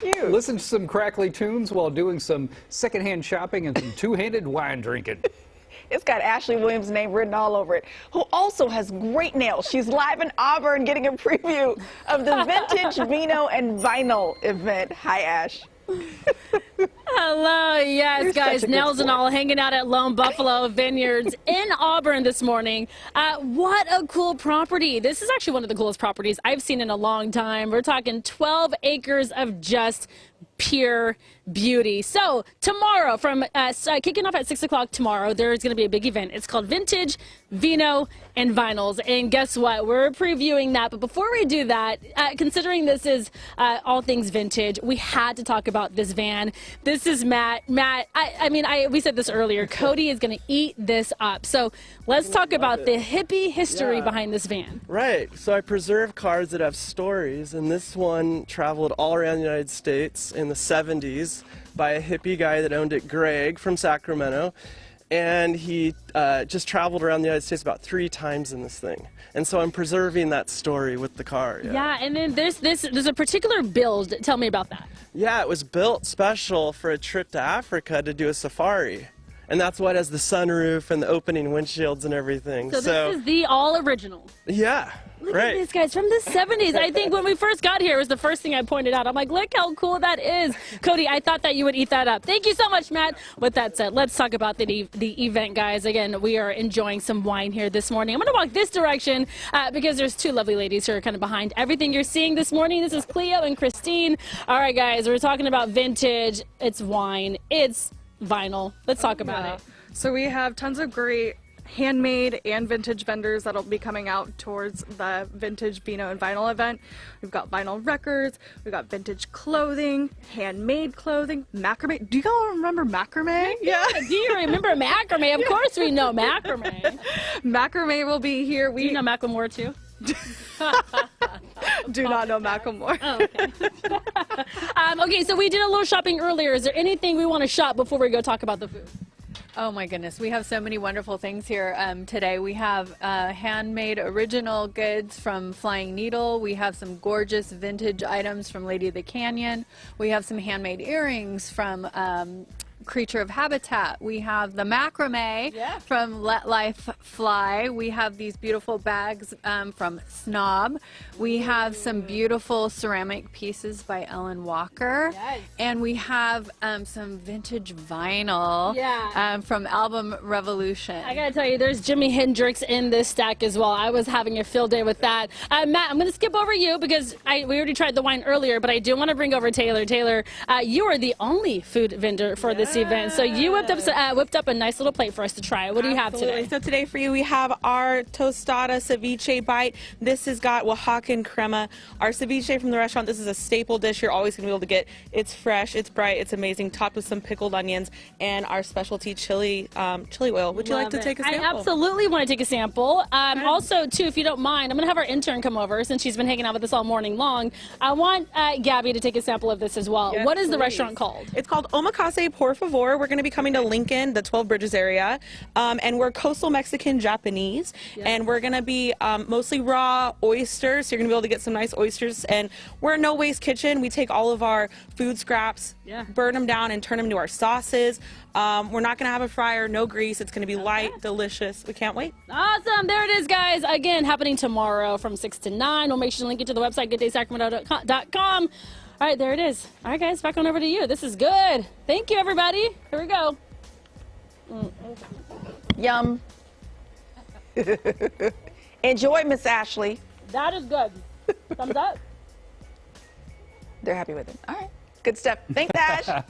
Cute. Listen to some crackly tunes while doing some secondhand shopping and some two-handed wine drinking. It's got Ashley Williams' name written all over it, who also has great nails. She's live in Auburn getting a preview of the Vintage Vino and Vinyl event. Hi, Ash. Hello, yes, You're guys, such a good nails and sport. all, hanging out at Lone Buffalo Vineyards in Auburn this morning. What a cool property. This is actually one of the coolest properties I've seen in a long time. We're talking 12 acres of just pure beauty. So tomorrow, from kicking off at 6 o'clock tomorrow, there's going to be a big event. It's called Vintage Vino and Vinyls, and guess what? We're previewing that. But before we do that, considering this is all things vintage, we had to talk about this van. This is Matt. We said this earlier. Cody is going to eat this up. So let's talk about the hippie history behind this van. Right. So I preserve cars that have stories, and this one traveled all around the United States in the 70s by a hippie guy that owned it, Greg, from Sacramento. And he just traveled around the United States about 3 times in this thing. And so I'm preserving that story with the car. Yeah, and then there's a particular build. Tell me about that. Yeah, it was built special for a trip to Africa to do a safari. And that's why it has the sunroof and the opening windshields and everything. So this is the all original. Yeah, Look right. at this, guys, from the 70s. I think when we first got here, it was the first thing I pointed out. I'm like, look how cool that is. Cody, I thought that you would eat that up. Thank you so much, Matt. With that said, let's talk about the event, guys. Again, we are enjoying some wine here this morning. I'm going to walk this direction because there's 2 lovely ladies who are kind of behind everything you're seeing this morning. This is Cleo and Christine. All right, guys, we're talking about vintage. It's wine. It's vinyl. Let's talk about it. So we have tons of great handmade and vintage vendors that'll be coming out towards the Vintage Vino and Vinyl event. We've got vinyl records, we've got vintage clothing, handmade clothing, macrame. Do you all remember macrame? Yeah. Do you remember macrame? Of course we know macrame. Macrame will be here. Do you know Macklemore too? Do not know Macklemore. Oh, okay. Okay, so we did a little shopping earlier. Is there anything we want to shop before we go talk about the food? Oh my goodness, we have so many wonderful things here today. We have handmade original goods from Flying Needle. We have some gorgeous vintage items from Lady of the Canyon. We have some handmade earrings from Creature of Habitat. We have the macrame from Let Life Fly. We have these beautiful bags from Snob. We have some beautiful ceramic pieces by Ellen Walker. And we have some vintage vinyl from Album Revolution. I gotta tell you, there's Jimi Hendrix in this stack as well. I was having a field day with that. Matt, I'm gonna skip over you because we already tried the wine earlier, but I do want to bring over Taylor. Taylor, you are the only food vendor for this event, so you whipped up a nice little plate for us to try. What do you have today? So today for you we have our tostada ceviche bite. This has got Oaxaca and crema. Our ceviche from the restaurant, this is a staple dish you're always going to be able to get. It's fresh, it's bright, it's amazing, topped with some pickled onions and our specialty chili oil. Would you like to take a sample? I absolutely want to take a sample. Also, too, if you don't mind, I'm going to have our intern come over since she's been hanging out with us all morning long. I want Gabby to take a sample of this as well. Yes, what is the please. restaurant called? It's called Omakase Por Favor. We're going to be coming to Lincoln, the 12 Bridges area, and we're coastal Mexican Japanese, and we're going to be mostly raw oysters, so you're going to be able to get some nice oysters, and we're a no-waste kitchen. We take all of our food scraps, burn them down, and turn them into our sauces. We're not going to have a fryer, no grease. It's going to be light, delicious. We can't wait. Awesome. There it is, guys. Again, happening tomorrow from 6 to 9. We'll make sure to link it to the website, gooddaysacramento.com. All right, there it is. All right, guys, back on over to you. This is good. Thank you, everybody. Here we go. Yum. Enjoy, Miss Ashley. That is good. Thumbs up. They're happy with it. All right. Good stuff. Thanks, Ash.